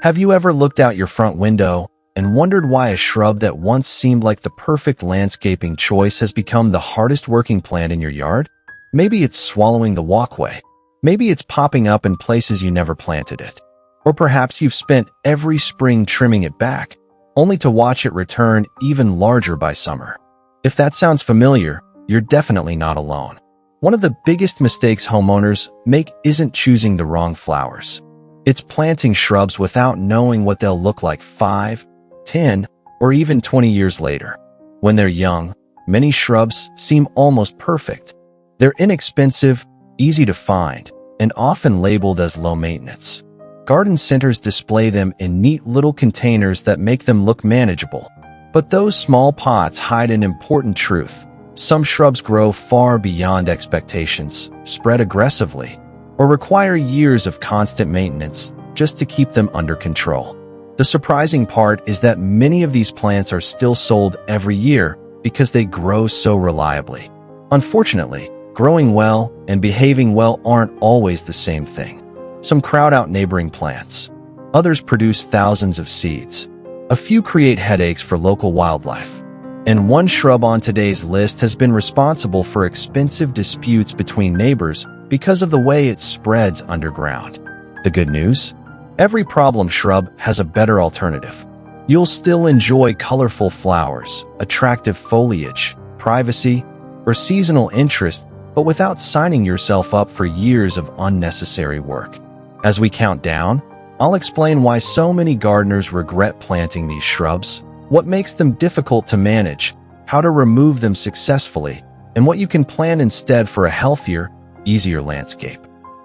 Have you ever looked out your front window and wondered why a shrub that once seemed like the perfect landscaping choice has become the hardest working plant in your yard? Maybe it's swallowing the walkway. Maybe it's popping up in places you never planted it. Or perhaps you've spent every spring trimming it back, only to watch it return even larger by summer. If that sounds familiar, you're definitely not alone. One of the biggest mistakes homeowners make isn't choosing the wrong flowers. It's planting shrubs without knowing what they'll look like 5, 10, or even 20 years later. When they're young, many shrubs seem almost perfect. They're inexpensive, easy to find, and often labeled as low maintenance. Garden centers display them in neat little containers that make them look manageable. But those small pots hide an important truth. Some shrubs grow far beyond expectations, spread aggressively, or require years of constant maintenance just to keep them under control. The surprising part is that many of these plants are still sold every year because they grow so reliably. Unfortunately, growing well and behaving well aren't always the same thing. Some crowd out neighboring plants. Others produce thousands of seeds. A few create headaches for local wildlife. And one shrub on today's list has been responsible for expensive disputes between neighbors because of the way it spreads underground. The good news? Every problem shrub has a better alternative. You'll still enjoy colorful flowers, attractive foliage, privacy, or seasonal interest, but without signing yourself up for years of unnecessary work. As we count down, I'll explain why so many gardeners regret planting these shrubs, what makes them difficult to manage, how to remove them successfully, and what you can plant instead for a healthier, easier landscape.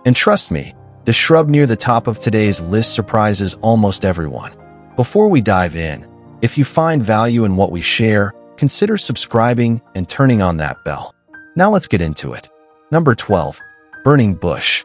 And trust me, the shrub near the top of today's list surprises almost everyone. Before we dive in, if you find value in what we share, consider subscribing and turning on that bell. Now let's get into it. Number 12. Burning bush.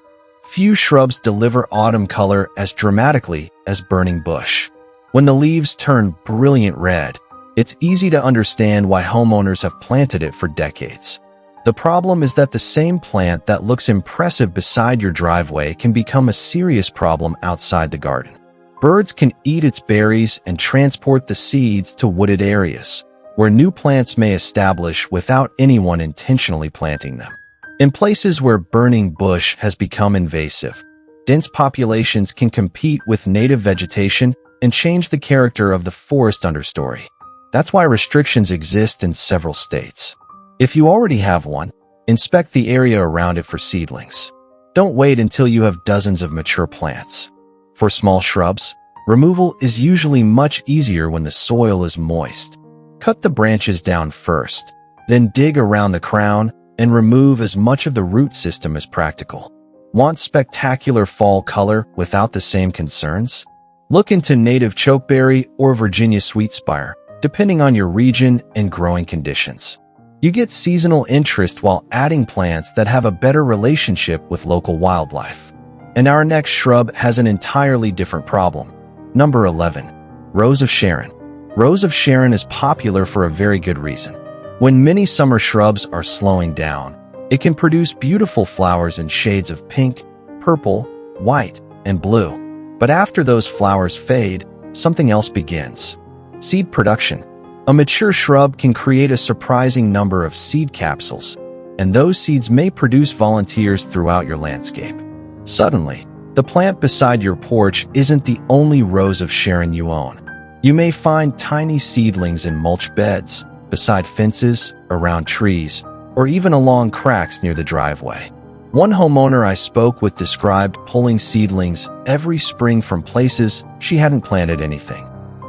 Few shrubs deliver autumn color as dramatically as burning bush. When the leaves turn brilliant red, it's easy to understand why homeowners have planted it for decades. The problem is that the same plant that looks impressive beside your driveway can become a serious problem outside the garden. Birds can eat its berries and transport the seeds to wooded areas, where new plants may establish without anyone intentionally planting them. In places where burning bush has become invasive, dense populations can compete with native vegetation and change the character of the forest understory. That's why restrictions exist in several states. If you already have one, inspect the area around it for seedlings. Don't wait until you have dozens of mature plants. For small shrubs, removal is usually much easier when the soil is moist. Cut the branches down first, then dig around the crown and remove as much of the root system as practical. Want spectacular fall color without the same concerns? Look into native chokeberry or Virginia sweetspire, depending on your region and growing conditions. You get seasonal interest while adding plants that have a better relationship with local wildlife. And our next shrub has an entirely different problem. Number 11. Rose of Sharon. Rose of Sharon is popular for a very good reason. When many summer shrubs are slowing down, it can produce beautiful flowers in shades of pink, purple, white, and blue. But after those flowers fade, something else begins. Seed production. A mature shrub can create a surprising number of seed capsules, and those seeds may produce volunteers throughout your landscape. Suddenly, the plant beside your porch isn't the only Rose of Sharon you own. You may find tiny seedlings in mulch beds, beside fences, around trees, or even along cracks near the driveway. One homeowner I spoke with described pulling seedlings every spring from places she hadn't planted anything.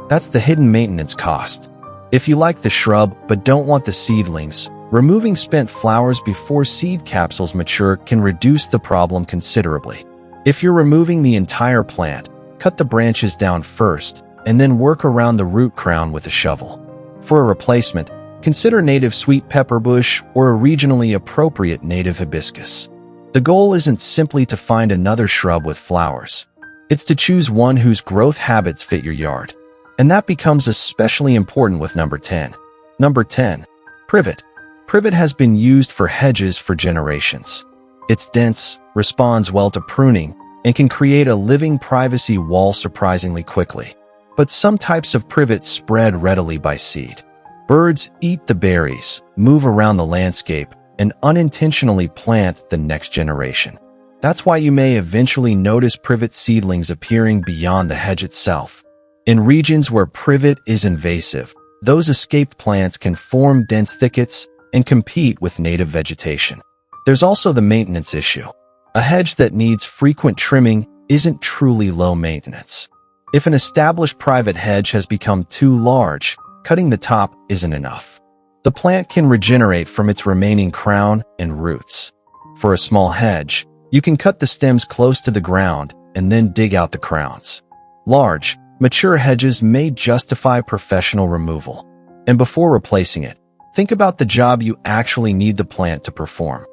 That's the hidden maintenance cost. If you like the shrub but don't want the seedlings, removing spent flowers before seed capsules mature can reduce the problem considerably. If you're removing the entire plant, cut the branches down first, and then work around the root crown with a shovel. For a replacement, consider native sweet pepper bush or a regionally appropriate native hibiscus. The goal isn't simply to find another shrub with flowers. It's to choose one whose growth habits fit your yard. And that becomes especially important with number 10. Number 10. Privet. Privet has been used for hedges for generations. It's dense, responds well to pruning, and can create a living privacy wall surprisingly quickly. But some types of privet spread readily by seed. Birds eat the berries, move around the landscape, and unintentionally plant the next generation. That's why you may eventually notice privet seedlings appearing beyond the hedge itself. In regions where privet is invasive, those escaped plants can form dense thickets and compete with native vegetation. There's also the maintenance issue. A hedge that needs frequent trimming isn't truly low maintenance. If an established private hedge has become too large, cutting the top isn't enough. The plant can regenerate from its remaining crown and roots. For a small hedge, you can cut the stems close to the ground and then dig out the crowns. Large, mature hedges may justify professional removal. And before replacing it, think about the job you actually need the plant to perform.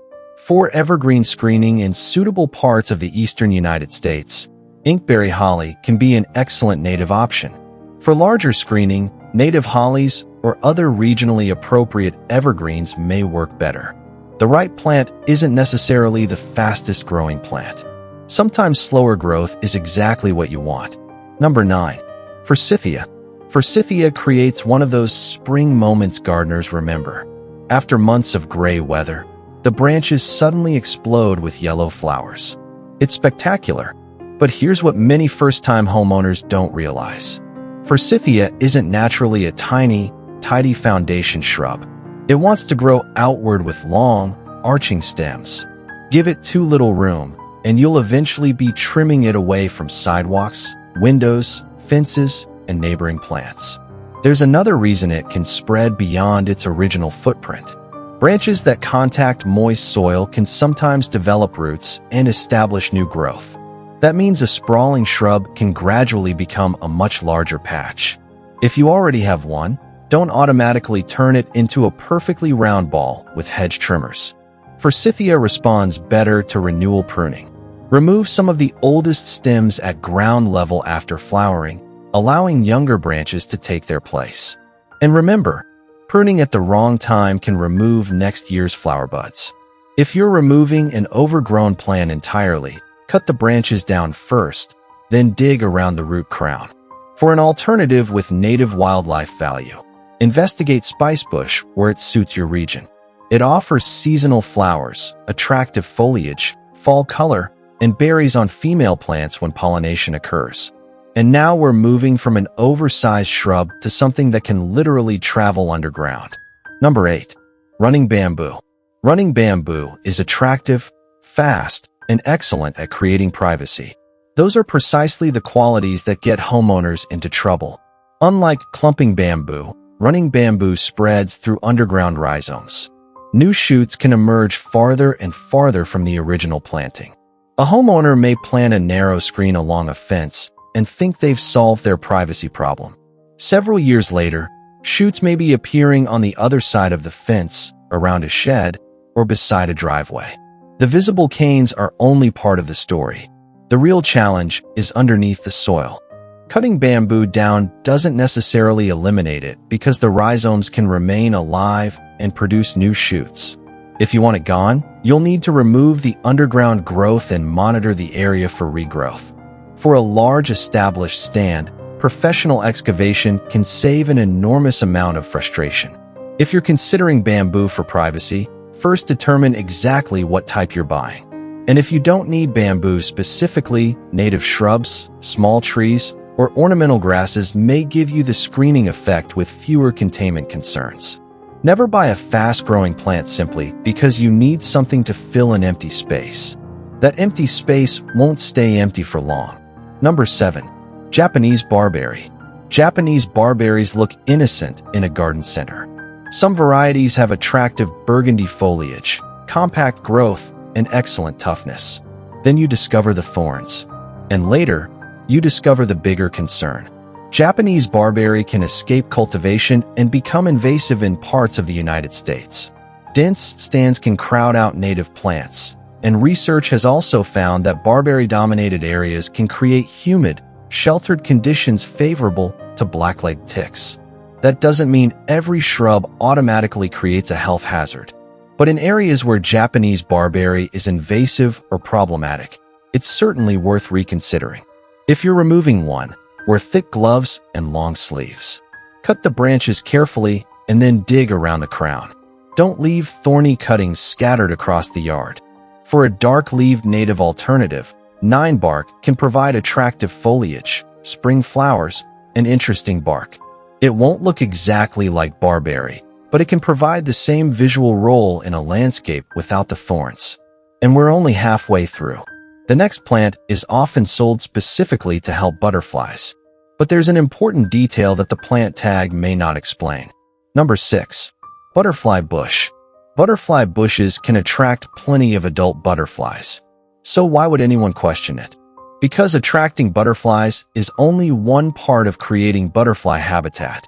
For evergreen screening in suitable parts of the eastern United States, inkberry holly can be an excellent native option. For larger screening, native hollies or other regionally appropriate evergreens may work better. The right plant isn't necessarily the fastest growing plant. Sometimes slower growth is exactly what you want. Number 9. Forsythia. Forsythia creates one of those spring moments gardeners remember. After months of gray weather, the branches suddenly explode with yellow flowers. It's spectacular, but here's what many first-time homeowners don't realize. Forsythia isn't naturally a tiny, tidy foundation shrub. It wants to grow outward with long, arching stems. Give it too little room, and you'll eventually be trimming it away from sidewalks, windows, fences, and neighboring plants. There's another reason it can spread beyond its original footprint. Branches that contact moist soil can sometimes develop roots and establish new growth. That means a sprawling shrub can gradually become a much larger patch. If you already have one, don't automatically turn it into a perfectly round ball with hedge trimmers. Forsythia responds better to renewal pruning. Remove some of the oldest stems at ground level after flowering, allowing younger branches to take their place. And remember, pruning at the wrong time can remove next year's flower buds. If you're removing an overgrown plant entirely, cut the branches down first, then dig around the root crown. For an alternative with native wildlife value, investigate spicebush where it suits your region. It offers seasonal flowers, attractive foliage, fall color, and berries on female plants when pollination occurs. And now we're moving from an oversized shrub to something that can literally travel underground. Number 8. Running bamboo. Running bamboo is attractive, fast, and excellent at creating privacy. Those are precisely the qualities that get homeowners into trouble. Unlike clumping bamboo, running bamboo spreads through underground rhizomes. New shoots can emerge farther and farther from the original planting. A homeowner may plant a narrow screen along a fence and think they've solved their privacy problem. Several years later, shoots may be appearing on the other side of the fence, around a shed, or beside a driveway. The visible canes are only part of the story. The real challenge is underneath the soil. Cutting bamboo down doesn't necessarily eliminate it because the rhizomes can remain alive and produce new shoots. If you want it gone, you'll need to remove the underground growth and monitor the area for regrowth. For a large established stand, professional excavation can save an enormous amount of frustration. If you're considering bamboo for privacy, first determine exactly what type you're buying. And if you don't need bamboo specifically, native shrubs, small trees, or ornamental grasses may give you the screening effect with fewer containment concerns. Never buy a fast-growing plant simply because you need something to fill an empty space. That empty space won't stay empty for long. Number 7. Japanese barberry. Japanese barberries look innocent in a garden center. Some varieties have attractive burgundy foliage, compact growth, and excellent toughness. Then you discover the thorns. And later, you discover the bigger concern. Japanese barberry can escape cultivation and become invasive in parts of the United States. Dense stands can crowd out native plants, and research has also found that barberry-dominated areas can create humid, sheltered conditions favorable to blackleg ticks. That doesn't mean every shrub automatically creates a health hazard. But in areas where Japanese barberry is invasive or problematic, it's certainly worth reconsidering. If you're removing one, wear thick gloves and long sleeves. Cut the branches carefully and then dig around the crown. Don't leave thorny cuttings scattered across the yard. For a dark-leaved native alternative, 9-bark can provide attractive foliage, spring flowers, and interesting bark. It won't look exactly like Barberry, but it can provide the same visual role in a landscape without the thorns. And we're only halfway through. The next plant is often sold specifically to help butterflies, but there's an important detail that the plant tag may not explain. Number 6. Butterfly bush. Butterfly bushes can attract plenty of adult butterflies. So why would anyone question it? Because attracting butterflies is only one part of creating butterfly habitat.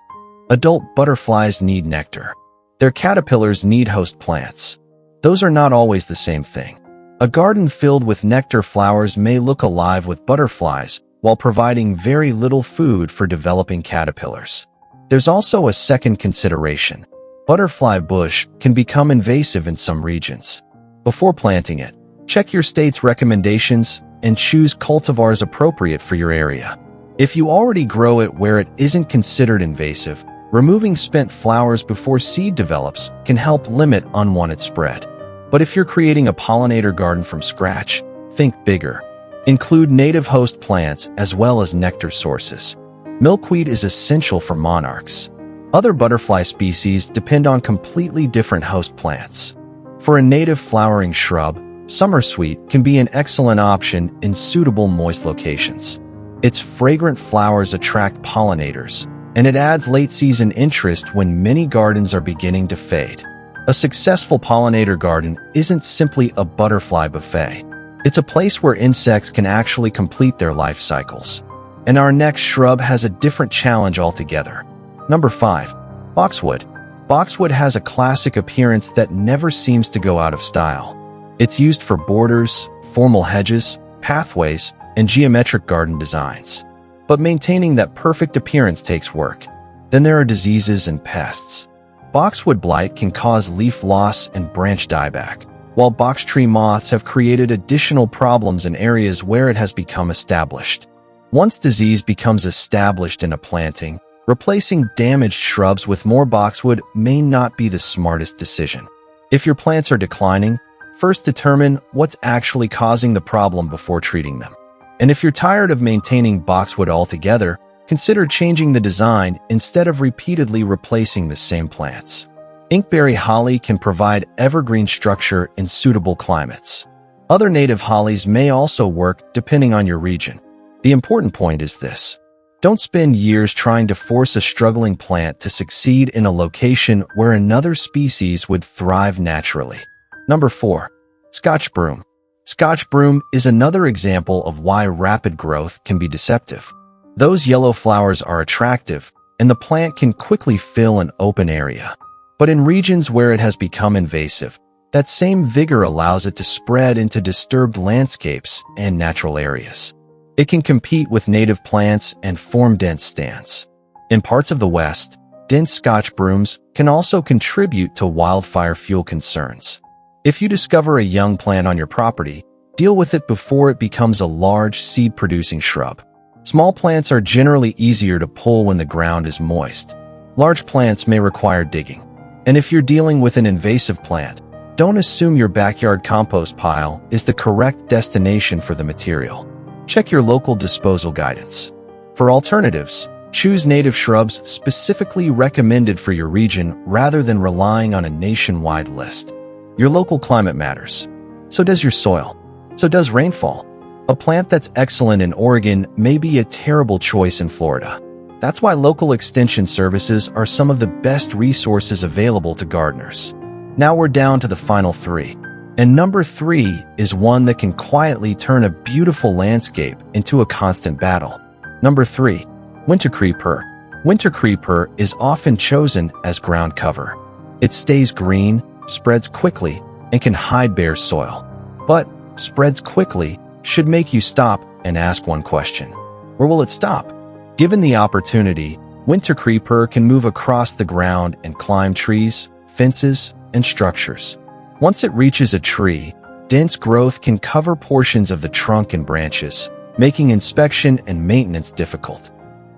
Adult butterflies need nectar. Their caterpillars need host plants. Those are not always the same thing. A garden filled with nectar flowers may look alive with butterflies while providing very little food for developing caterpillars. There's also a second consideration. Butterfly bush can become invasive in some regions. Before planting it, check your state's recommendations and choose cultivars appropriate for your area. If you already grow it where it isn't considered invasive, removing spent flowers before seed develops can help limit unwanted spread. But if you're creating a pollinator garden from scratch, think bigger. Include native host plants as well as nectar sources. Milkweed is essential for monarchs. Other butterfly species depend on completely different host plants. For a native flowering shrub, summersweet can be an excellent option in suitable moist locations. Its fragrant flowers attract pollinators, and it adds late-season interest when many gardens are beginning to fade. A successful pollinator garden isn't simply a butterfly buffet. It's a place where insects can actually complete their life cycles. And our next shrub has a different challenge altogether. Number 5. Boxwood. Boxwood has a classic appearance that never seems to go out of style. It's used for borders, formal hedges, pathways, and geometric garden designs. But maintaining that perfect appearance takes work. Then there are diseases and pests. Boxwood blight can cause leaf loss and branch dieback, while box tree moths have created additional problems in areas where it has become established. Once disease becomes established in a planting, replacing damaged shrubs with more boxwood may not be the smartest decision. If your plants are declining, first determine what's actually causing the problem before treating them. And if you're tired of maintaining boxwood altogether, consider changing the design instead of repeatedly replacing the same plants. Inkberry holly can provide evergreen structure in suitable climates. Other native hollies may also work depending on your region. The important point is this. Don't spend years trying to force a struggling plant to succeed in a location where another species would thrive naturally. Number 4. Scotch broom. Scotch broom is another example of why rapid growth can be deceptive. Those yellow flowers are attractive, and the plant can quickly fill an open area. But in regions where it has become invasive, that same vigor allows it to spread into disturbed landscapes and natural areas. It can compete with native plants and form dense stands. In parts of the West, dense Scotch brooms can also contribute to wildfire fuel concerns. If you discover a young plant on your property, deal with it before it becomes a large seed-producing shrub. Small plants are generally easier to pull when the ground is moist. Large plants may require digging. And if you're dealing with an invasive plant, don't assume your backyard compost pile is the correct destination for the material. Check your local disposal guidance. For alternatives, choose native shrubs specifically recommended for your region rather than relying on a nationwide list. Your local climate matters. So does your soil. So does rainfall. A plant that's excellent in Oregon may be a terrible choice in Florida. That's why local extension services are some of the best resources available to gardeners. Now we're down to the final 3. And number 3 is one that can quietly turn a beautiful landscape into a constant battle. Number 3. Wintercreeper. Wintercreeper is often chosen as ground cover. It stays green, spreads quickly, and can hide bare soil. But spreads quickly should make you stop and ask one question. Where will it stop? Given the opportunity, Wintercreeper can move across the ground and climb trees, fences, and structures. Once it reaches a tree, dense growth can cover portions of the trunk and branches, making inspection and maintenance difficult.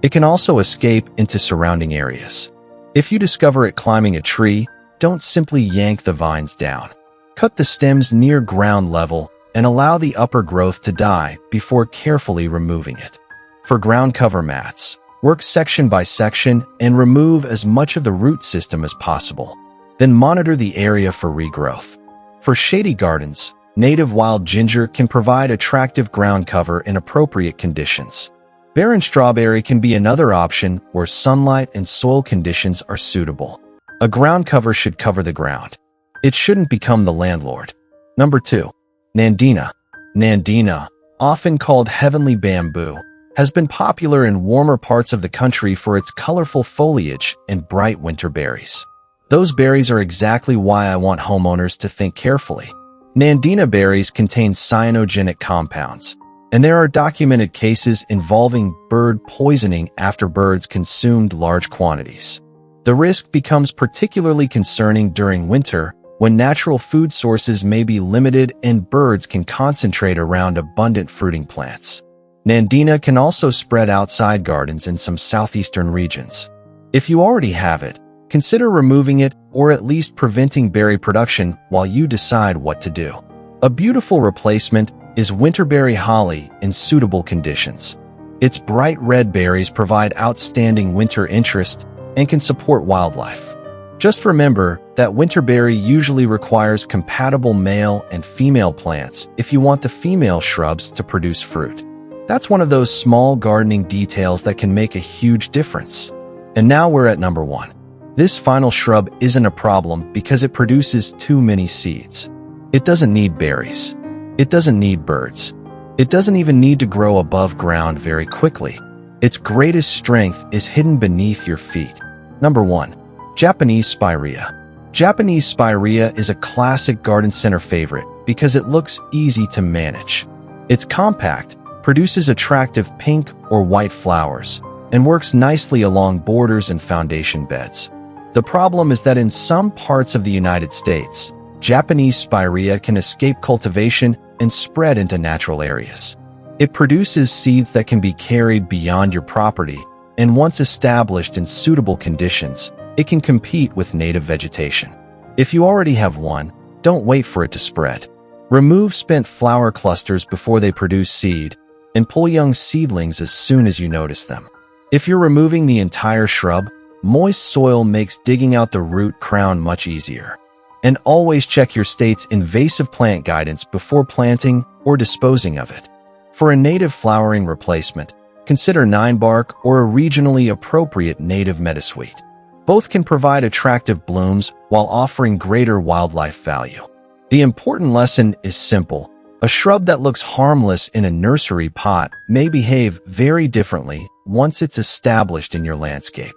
It can also escape into surrounding areas. If you discover it climbing a tree, don't simply yank the vines down. Cut the stems near ground level and allow the upper growth to die before carefully removing it. For ground cover mats, work section by section and remove as much of the root system as possible. Then monitor the area for regrowth. For shady gardens, native wild ginger can provide attractive ground cover in appropriate conditions. Barren strawberry can be another option where sunlight and soil conditions are suitable. A ground cover should cover the ground. It shouldn't become the landlord. Number 2. Nandina. Nandina, often called heavenly bamboo, has been popular in warmer parts of the country for its colorful foliage and bright winter berries. Those berries are exactly why I want homeowners to think carefully. Nandina berries contain cyanogenic compounds, and there are documented cases involving bird poisoning after birds consumed large quantities. The risk becomes particularly concerning during winter, when natural food sources may be limited and birds can concentrate around abundant fruiting plants. Nandina can also spread outside gardens in some southeastern regions. If you already have it, consider removing it or at least preventing berry production while you decide what to do. A beautiful replacement is winterberry holly in suitable conditions. Its bright red berries provide outstanding winter interest and can support wildlife. Just remember that winterberry usually requires compatible male and female plants if you want the female shrubs to produce fruit. That's one of those small gardening details that can make a huge difference. And now we're at number 1. This final shrub isn't a problem because it produces too many seeds. It doesn't need berries. It doesn't need birds. It doesn't even need to grow above ground very quickly. Its greatest strength is hidden beneath your feet. Number 1. Japanese spirea. Japanese spirea is a classic garden center favorite because it looks easy to manage. It's compact, produces attractive pink or white flowers, and works nicely along borders and foundation beds. The problem is that in some parts of the United States, Japanese spirea can escape cultivation and spread into natural areas. It produces seeds that can be carried beyond your property, and once established in suitable conditions, it can compete with native vegetation. If you already have one, don't wait for it to spread. Remove spent flower clusters before they produce seed, and pull young seedlings as soon as you notice them. If you're removing the entire shrub, moist soil makes digging out the root crown much easier. And always check your state's invasive plant guidance before planting or disposing of it. For a native flowering replacement, consider 9-bark or a regionally appropriate native meadowsweet. Both can provide attractive blooms while offering greater wildlife value. The important lesson is simple. A shrub that looks harmless in a nursery pot may behave very differently once it's established in your landscape.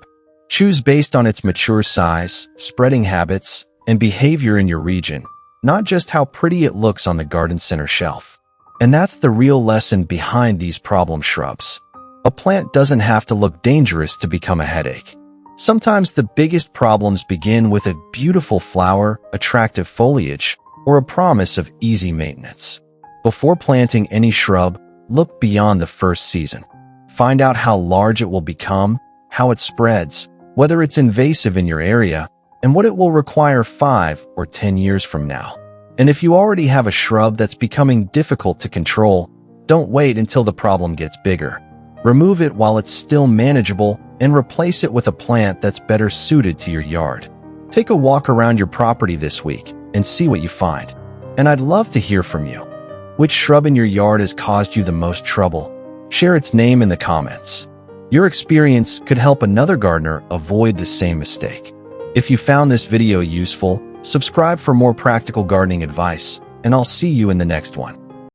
Choose based on its mature size, spreading habits, and behavior in your region, not just how pretty it looks on the garden center shelf. And that's the real lesson behind these problem shrubs. A plant doesn't have to look dangerous to become a headache. Sometimes the biggest problems begin with a beautiful flower, attractive foliage, or a promise of easy maintenance. Before planting any shrub, look beyond the first season. Find out how large it will become, how it spreads, whether it's invasive in your area, and what it will require 5 or 10 years from now. And if you already have a shrub that's becoming difficult to control, don't wait until the problem gets bigger. Remove it while it's still manageable and replace it with a plant that's better suited to your yard. Take a walk around your property this week and see what you find. And I'd love to hear from you. Which shrub in your yard has caused you the most trouble? Share its name in the comments. Your experience could help another gardener avoid the same mistake. If you found this video useful, subscribe for more practical gardening advice, and I'll see you in the next one.